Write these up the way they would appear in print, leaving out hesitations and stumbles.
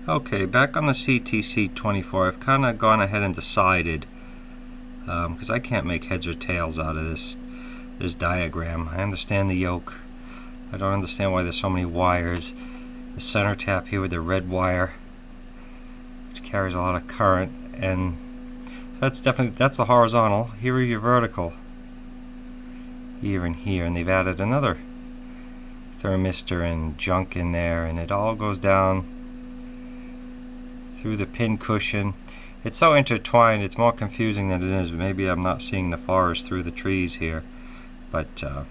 Okay, back on the CTC 24, I've kind of gone ahead and decided, because I can't make heads or tails out of this diagram. I understand the yoke. I don't understand why there's so many wires. The center tap here with the red wire, which carries a lot of current, and that's the horizontal. Here are your vertical. Here and here, and they've added another thermistor and junk in there, and it all goes down through the pin cushion. It's so intertwined, it's more confusing than it is. Maybe I'm not seeing the forest through the trees here. But so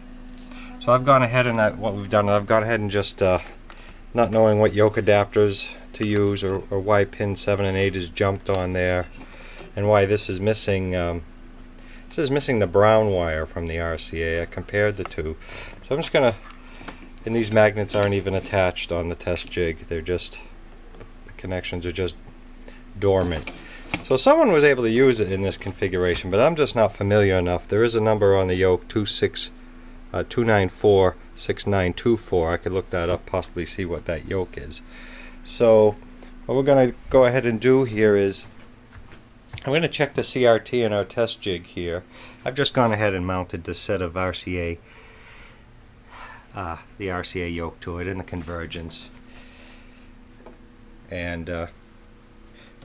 I've gone ahead and I've gone ahead and just not knowing what yoke adapters to use, or why pin 7 and 8 is jumped on there, and why this is missing. This is missing the brown wire from the RCA. I compared the two, so I'm just gonna. And these magnets aren't even attached on the test jig. They're just, the connections are just dormant. So someone was able to use it in this configuration, but I'm just not familiar enough. There is a number on the yoke, 2946924. I could look that up, possibly see what that yoke is. So what we're going to go ahead and do here is I'm going to check the CRT in our test jig here. I've just gone ahead and mounted this set of RCA, the RCA yoke to it, and the convergence. And we're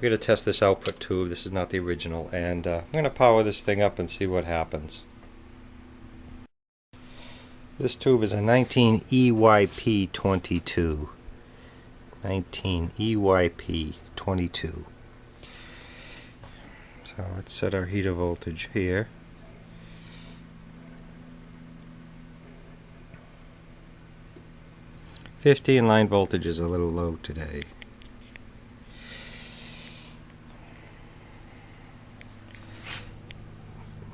going to test this output tube. This is not the original, and I'm going to power this thing up and see what happens. This tube is a 19 EYP22. 19 EYP22. So let's set our heater voltage here. Line voltage is a little low today.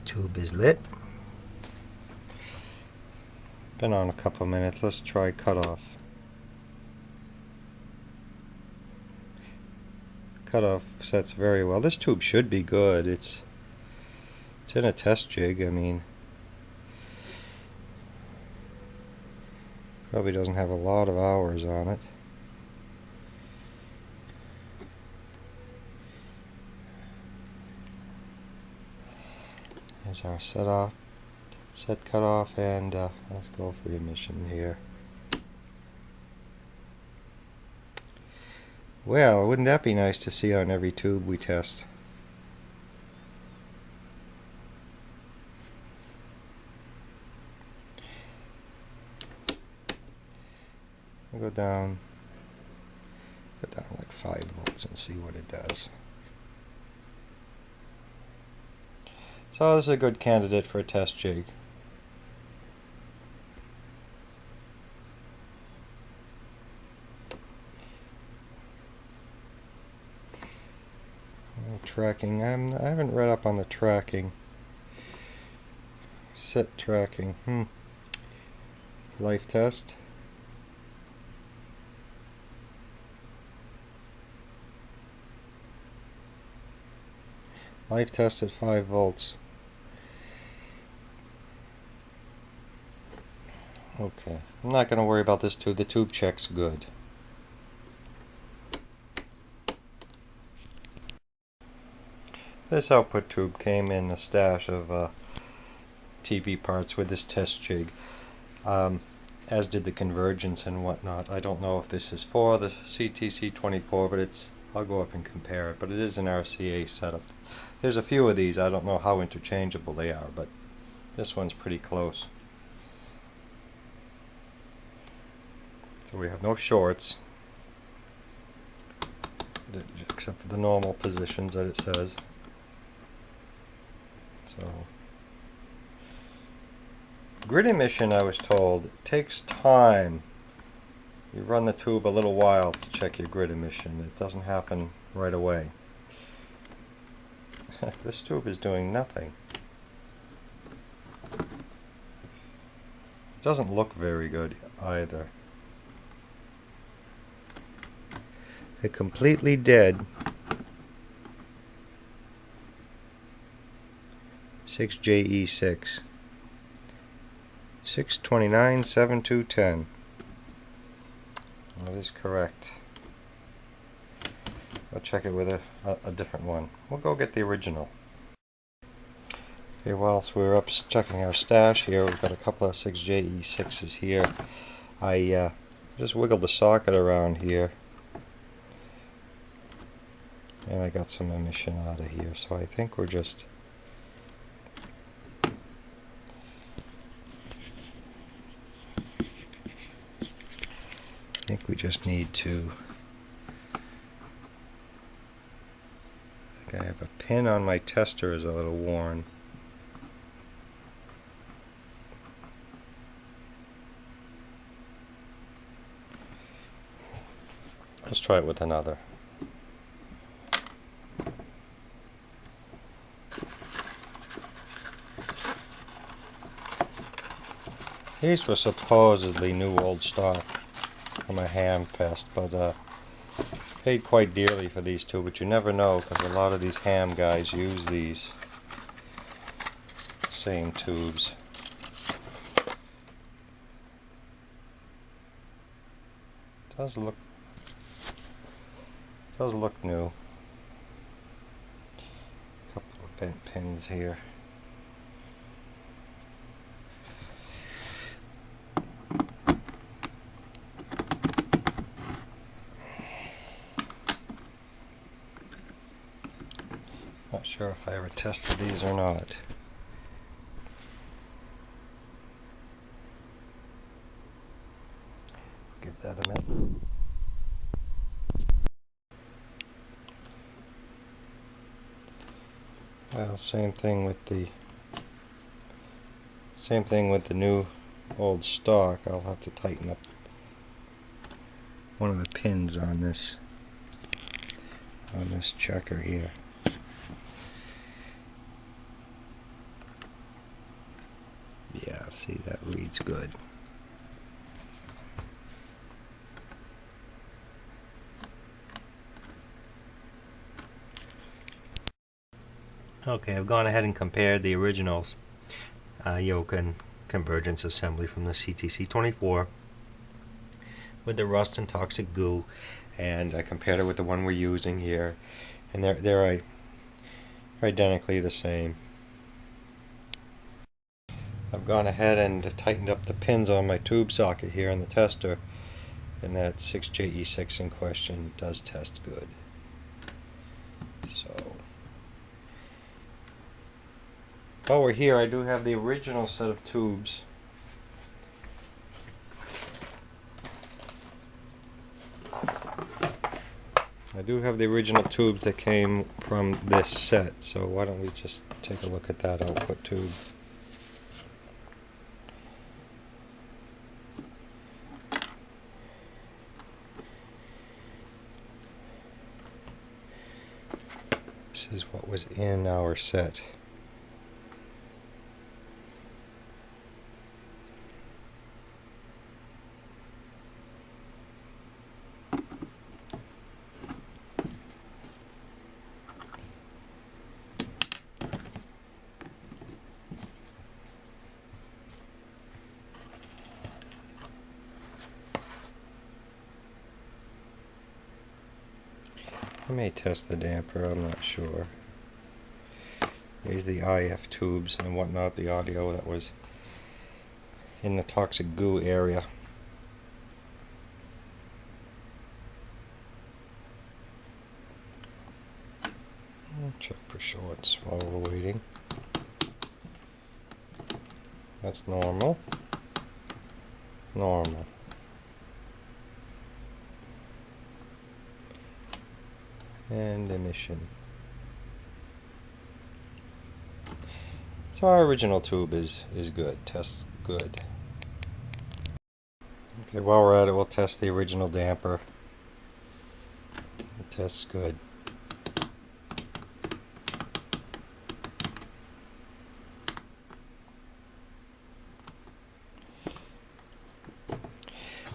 Tube is lit. Been on a couple minutes. Let's try cutoff. Cutoff sets very well. This tube should be good. It's in a test jig. I mean, probably doesn't have a lot of hours on it. There's our set cutoff, and let's go for emission here. Well, wouldn't that be nice to see on every tube we test? I'll go down like 5 volts and see what it does. So this is a good candidate for a test jig. Tracking. I haven't read up on the tracking. Set tracking. Life test. Life test at 5 volts. Okay, I'm not going to worry about this tube. The tube checks good. This output tube came in the stash of TV parts with this test jig, as did the convergence and whatnot. I don't know if this is for the CTC 24, but I'll go up and compare it, but it is an RCA setup. There's a few of these. I don't know how interchangeable they are, but this one's pretty close. So we have no shorts, except for the normal positions that it says. So, grid emission, I was told, takes time. You run the tube a little while to check your grid emission. It doesn't happen right away. This tube is doing nothing. It doesn't look very good either. They're completely dead. 6JE6 6297210. That is correct. I'll check it with a different one. We'll go get the original. Okay, whilst we're up checking our stash here, we've got a couple of 6JE6s here. I just wiggled the socket around here, and I got some emission out of here, so I think we're just need to, I think I have a pin on my tester is a little worn. Let's try it with another. These were supposedly new old stock from a ham fest, but paid quite dearly for these two, but you never know because a lot of these ham guys use these same tubes. Does look new. A couple of bent pins here. Not sure if I ever tested these or not. Give that a minute. Well, same thing with the new old stock. I'll have to tighten up one of the pins on this checker here. Yeah, see, that reads good. Okay, I've gone ahead and compared the originals yoke and convergence assembly from the CTC 24 with the rust and toxic goo, and I compared it with the one we're using here, and they're identically the same. I've gone ahead and tightened up the pins on my tube socket here in the tester, and that 6JE6 in question does test good. So while we're here, I do have the original set of tubes. I do have the original tubes that came from this set, so why don't we just take a look at that output tube. This is what was in our set. I may test the damper, I'm not sure. Here's the IF tubes and whatnot, the audio that was in the toxic goo area. I'll check for shorts while we're waiting. That's normal. Normal. And emission. So our original tube is good, tests good. Okay, while we're at it, we'll test the original damper. It tests good.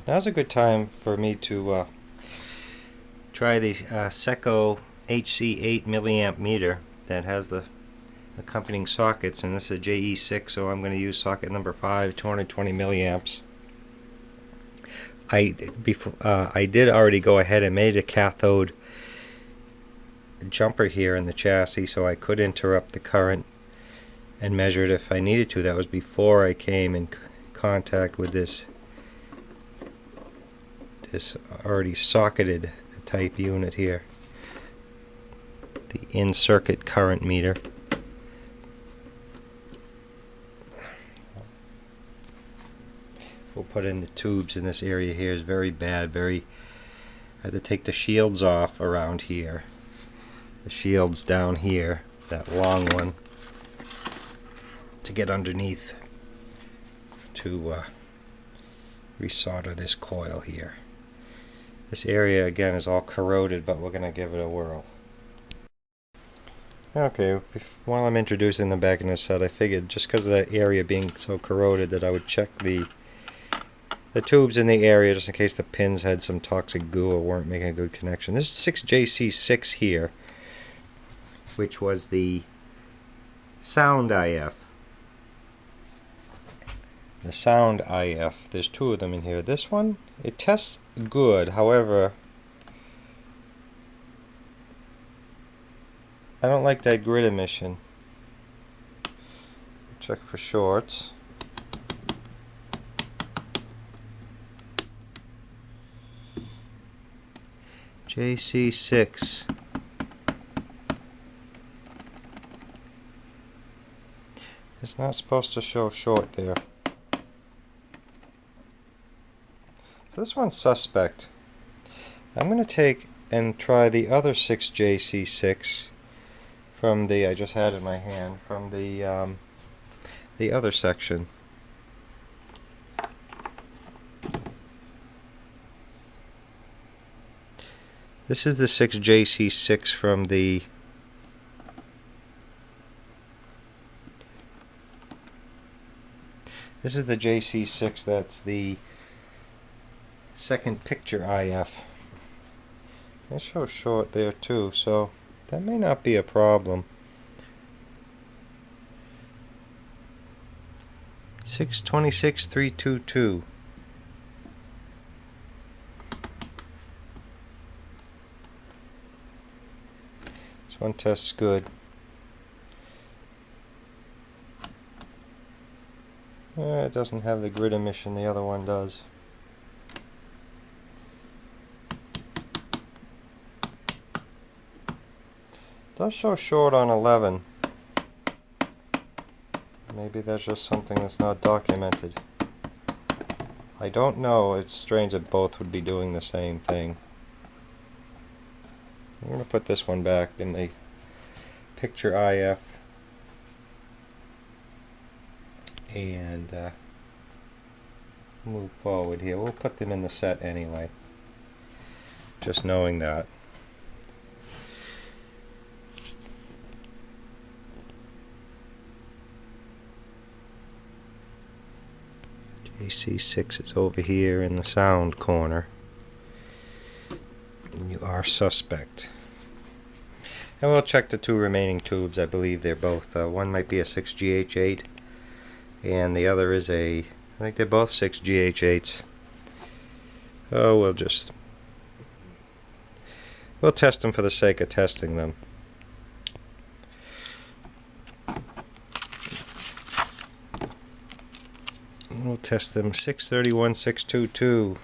Now's a good time for me to try the Seco HC8 milliamp meter that has the accompanying sockets, and this is a JE6, so I'm going to use socket number 5, 220 milliamps. I did already go ahead and made a cathode jumper here in the chassis, so I could interrupt the current and measure it if I needed to. That was before I came in contact with this already socketed type unit here, the in-circuit current meter. We'll put in the tubes in this area here. Is very bad. I had to take the shields off around here. The shields down here, that long one, to get underneath to resolder this coil here. This area again is all corroded, but we're going to give it a whirl. Okay, while I'm introducing them back in the set, I figured just because of that area being so corroded that I would check the tubes in the area just in case the pins had some toxic goo or weren't making a good connection. This is 6JC6 here, which was the sound IF. The sound IF, there's two of them in here. This one, it tests good, however, I don't like that grid emission. Check for shorts. JC6. It's not supposed to show short there. So this one's suspect. I'm going to take and try the other 6JC6 from the, I just had in my hand, from the other section. This is the 6JC6 from the This is the JC6, that's the second picture IF. It shows short there too, so that may not be a problem. 626322. This one tests good. It doesn't have the grid emission, the other one does. Does show short on 11. Maybe that's just something that's not documented. I don't know. It's strange that both would be doing the same thing. I'm going to put this one back in the picture IF and move forward here. We'll put them in the set anyway, just knowing that. JC6 is over here in the sound corner. And you are suspect. And we'll check the two remaining tubes. I believe they're both, one might be a 6GH8 and the other is a, I think they're both 6GH8s. Oh, we'll test them for the sake of testing them. We'll test them. 631, 622.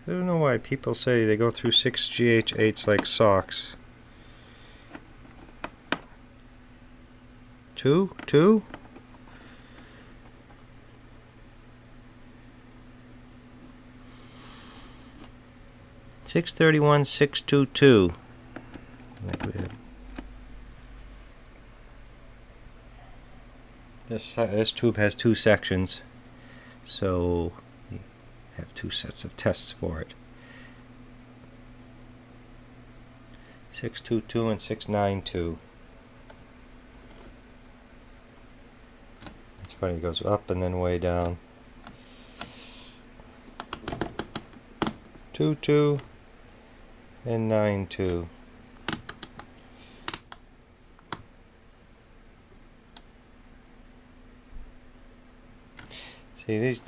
I don't know why people say they go through 6GH8s like socks. 2? 631, 622. This tube has two sections, so you have two sets of tests for it. 622 and 692. It's funny, it goes up and then way down. 22 and 92. See,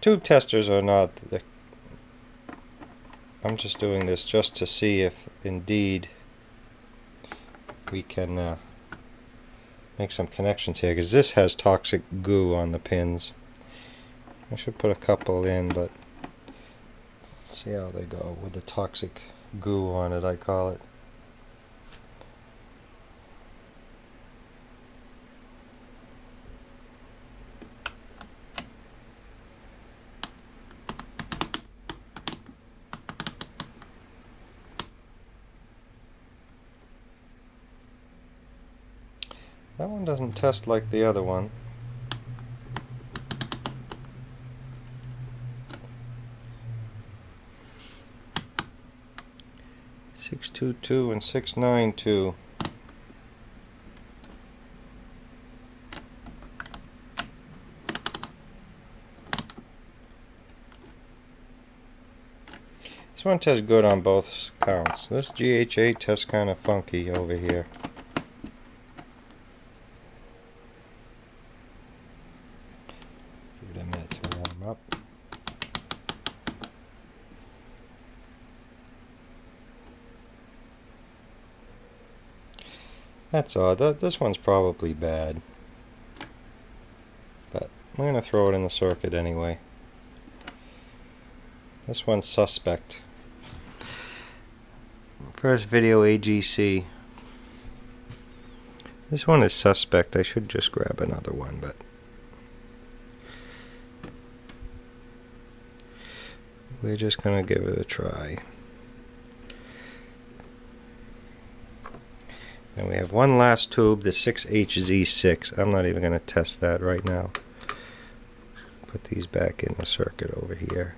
Tube testers are not the... I'm just doing this just to see if indeed we can make some connections here, because this has toxic goo on the pins. I should put a couple in, but see how they go with the toxic goo on it, I call it. That one doesn't test like the other one. .622 and .692. This one tests good on both counts. This GH8 tests kind of funky over here. Give it a minute to warm up. That's odd. This one's probably bad. But I'm going to throw it in the circuit anyway. This one's suspect. First video AGC. This one is suspect. I should just grab another one, but we're just going to give it a try. And we have one last tube, the 6HZ6. I'm not even going to test that right now. Put these back in the circuit over here.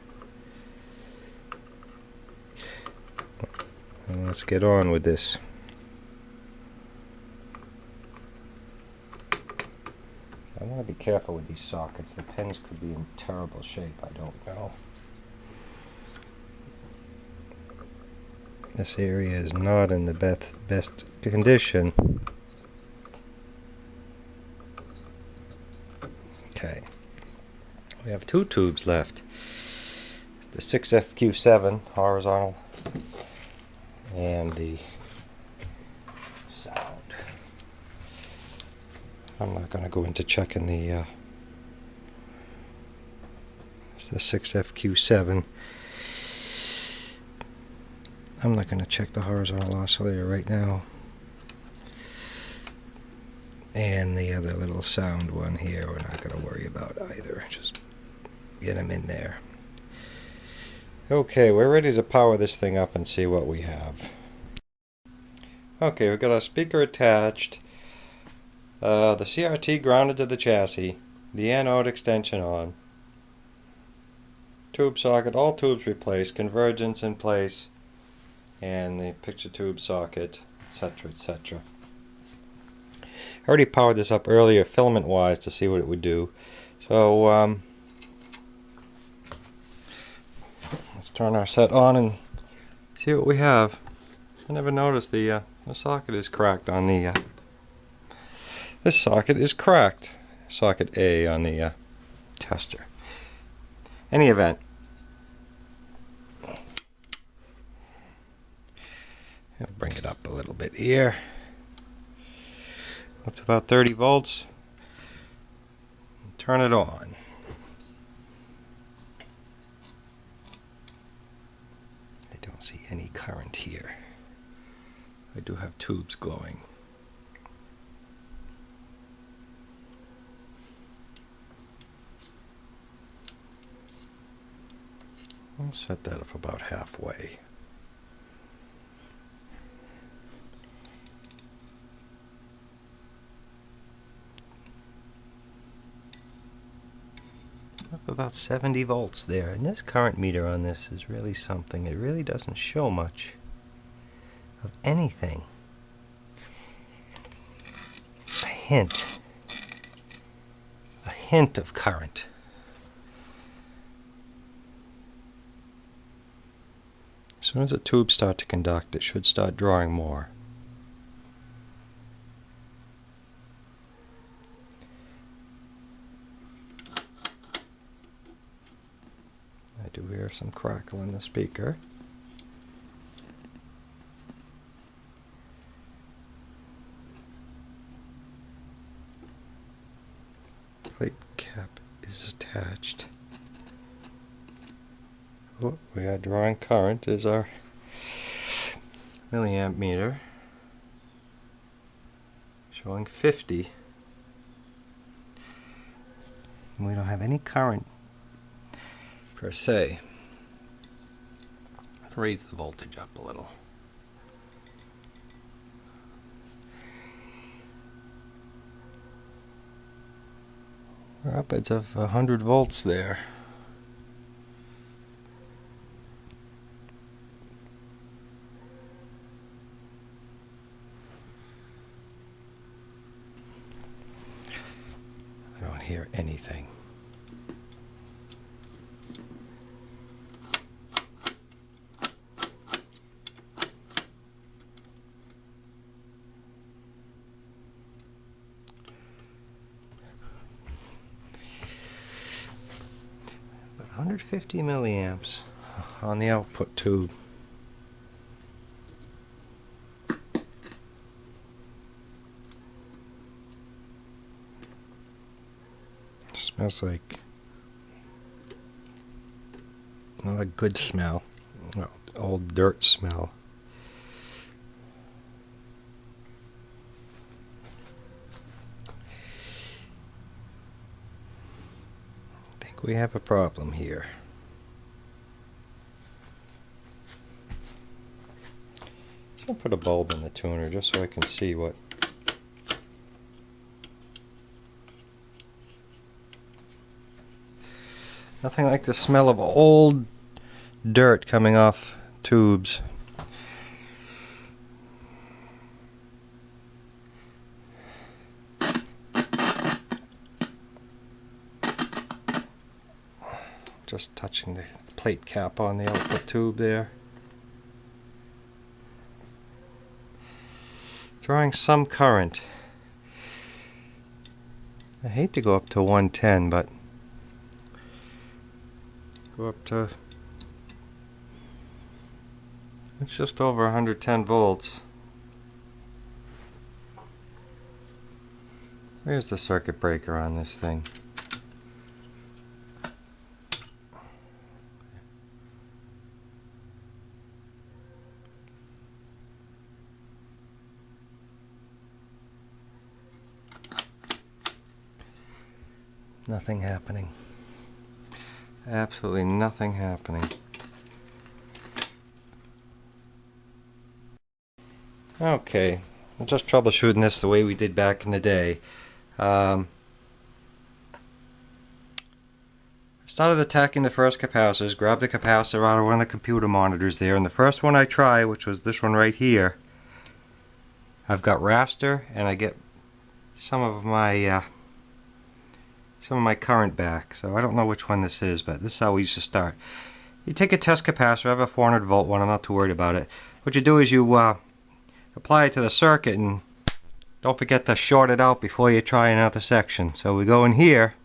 And let's get on with this. I want to be careful with these sockets. The pins could be in terrible shape. I don't know. This area is not in the best condition. Okay. We have two tubes left. The 6FQ7 horizontal and the sound. I'm not going to go into checking the it's the 6FQ7. I'm not going to check the horizontal oscillator right now. And the other little sound one here, we're not going to worry about either. Just get them in there. Okay, we're ready to power this thing up and see what we have. Okay, we've got our speaker attached. The CRT grounded to the chassis. The anode extension on. Tube socket, all tubes replaced. Convergence in place. And the picture tube socket, etc., etc. I already powered this up earlier filament wise to see what it would do. So let's turn our set on and see what we have. I never noticed the socket is cracked on the this socket is cracked. Socket A on the tester. Any event, I'll bring it up a little bit here, up to about 30 volts. Turn it on. I don't see any current here. I do have tubes glowing. I'll set that up about halfway. About 70 volts there, and this current meter on this is really something. It really doesn't show much of anything. A hint of current. As soon as the tubes start to conduct, it should start drawing more. do hear some crackle in the speaker. Plate cap is attached. Oh, we are drawing current is our milliamp meter, showing 50. And we don't have any current per se. I'll raise the voltage up a little. We're upwards of 100 volts there. I don't hear anything. But 150 milliamps on the output tube. Smells like not a good smell. Well, old dirt smell. I think we have a problem here. I'll put a bulb in the tuner just so I can see what. Nothing like the smell of old dirt coming off tubes. Just touching the plate cap on the output tube there. Drawing some current. I hate to go up to 110, but go up to, it's just over 110 volts. Where's the circuit breaker on this thing? Nothing happening. Absolutely nothing happening. Okay, I'm just troubleshooting this the way we did back in the day. Started attacking the first capacitors, grabbed the capacitor out of one of the computer monitors there, and the first one I tried, which was this one right here, I've got raster and I get some of my current back. So I don't know which one this is, but this is how we used to start. You take a test capacitor, I have a 400 volt one, I'm not too worried about it. What you do is you apply it to the circuit and don't forget to short it out before you try another section. So we go in here,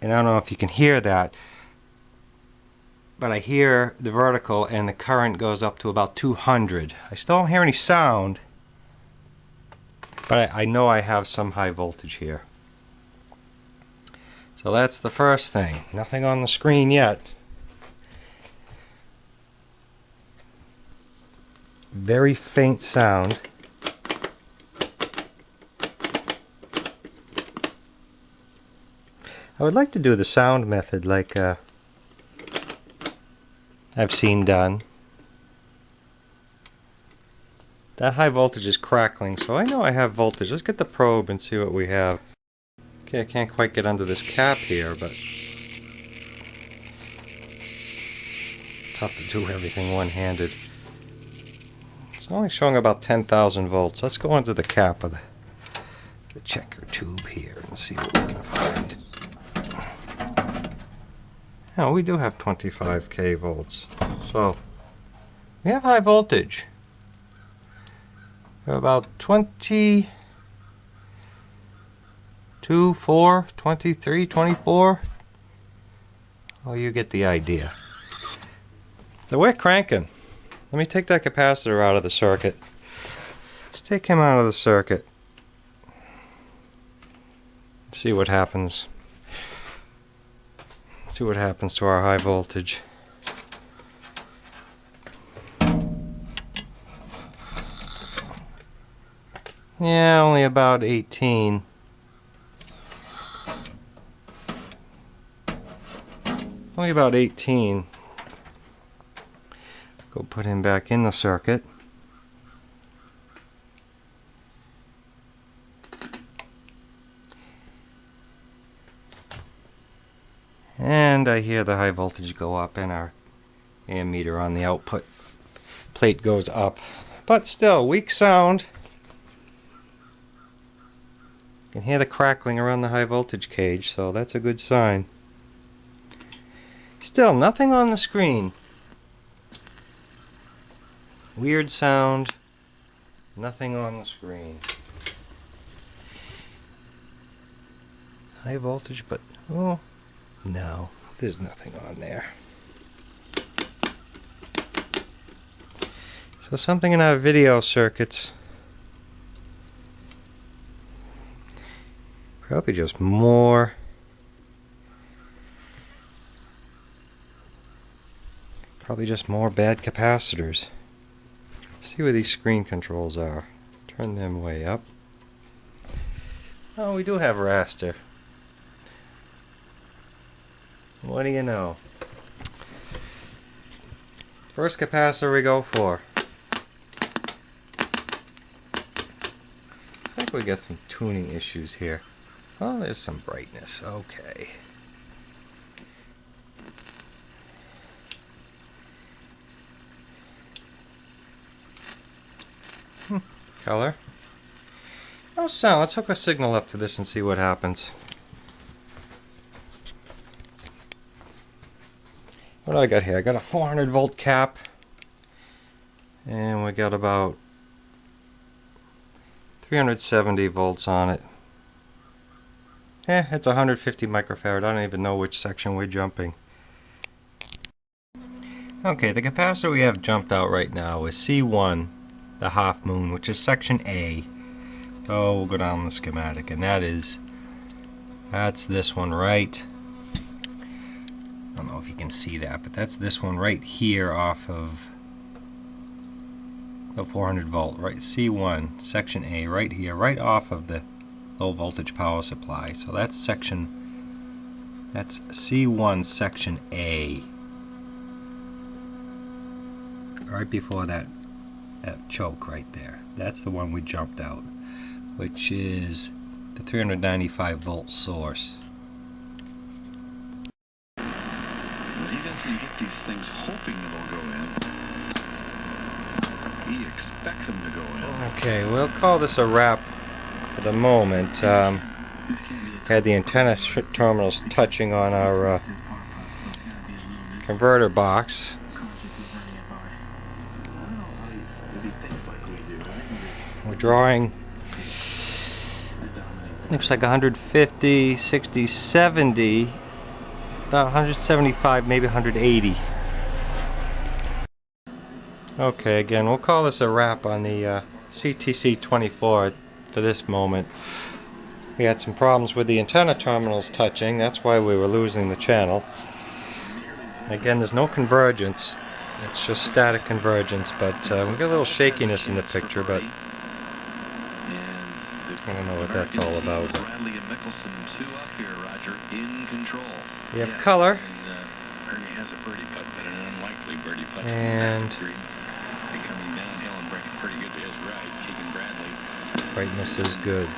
and I don't know if you can hear that, but I hear the vertical and the current goes up to about 200. I still don't hear any sound, but I know I have some high voltage here. So that's the first thing. Nothing on the screen yet. Very faint sound. I would like to do the sound method like I've seen done. That high voltage is crackling, so I know I have voltage. Let's get the probe and see what we have. Okay, I can't quite get under this cap here, but it's tough to do everything one-handed. It's only showing about 10,000 volts. Let's go under the cap of the checker tube here and see what we can find. Now, we do have 25k volts, so we have high voltage. We're about 22 2, 4, 23, 24. Oh, you get the idea. So we're cranking. Let me take that capacitor out of the circuit. Let's take him out of the circuit. See what happens. See what happens to our high voltage. Yeah, only about 18. Only about 18. Go put him back in the circuit. And I hear the high voltage go up and our ammeter on the output plate goes up. But still, weak sound. You can hear the crackling around the high voltage cage, so that's a good sign. Still, nothing on the screen. Weird sound. Nothing on the screen. High voltage, but oh, no, there's nothing on there. So something in our video circuits. Probably just more. Probably just more bad capacitors. See where these screen controls are. Turn them way up. Oh, we do have raster. What do you know? First capacitor we go for. Looks like we got some tuning issues here. Oh, there's some brightness. Okay. Color. No sound. Let's hook a signal up to this and see what happens. What do I got here? I got a 400 volt cap. And we got about 370 volts on it. It's 150 microfarad. I don't even know which section we're jumping. Okay, the capacitor we have jumped out right now is C1, the half moon, which is section A. Oh, we'll go down the schematic, and that's this one right. I don't know if you can see that, but that's this one right here off of the 400 volt, right? C1, section A, right here, right off of the low voltage power supply. So that's C1 section A. Right before that choke right there. That's the one we jumped out, which is the 395 volt source. But he doesn't get these things hoping it'll go in. He expects them to go in. Okay, we'll call this a wrap for the moment. Had the antenna terminals touching on our converter box. We're drawing, looks like 150, 60, 70, about 175, maybe 180. Okay, again, we'll call this a wrap on the CTC 24 for this moment. We had some problems with the antenna terminals touching. That's why we were losing the channel. Again, there's no convergence. It's just static convergence, but we got a little shakiness in the picture, but I don't know what that's all about. We have color. And brightness is good.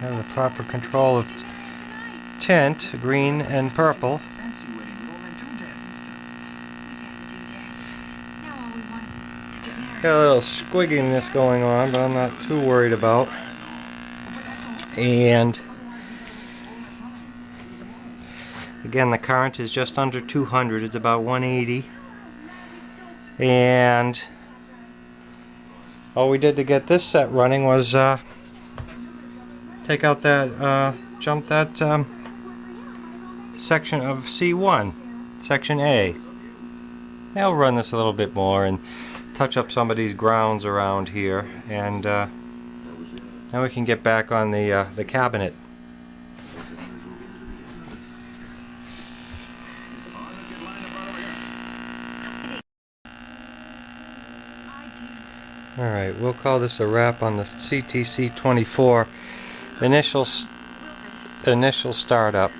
Have the proper control of tint, green and purple. Got a little squigginess going on, but I'm not too worried about. And again, the current is just under 200. It's about 180. And all we did to get this set running was take out that, jump that section of C1, section A. Now we'll run this a little bit more and touch up some of these grounds around here, and now we can get back on the cabinet. Alright, we'll call this a wrap on the CTC 24 initial startup.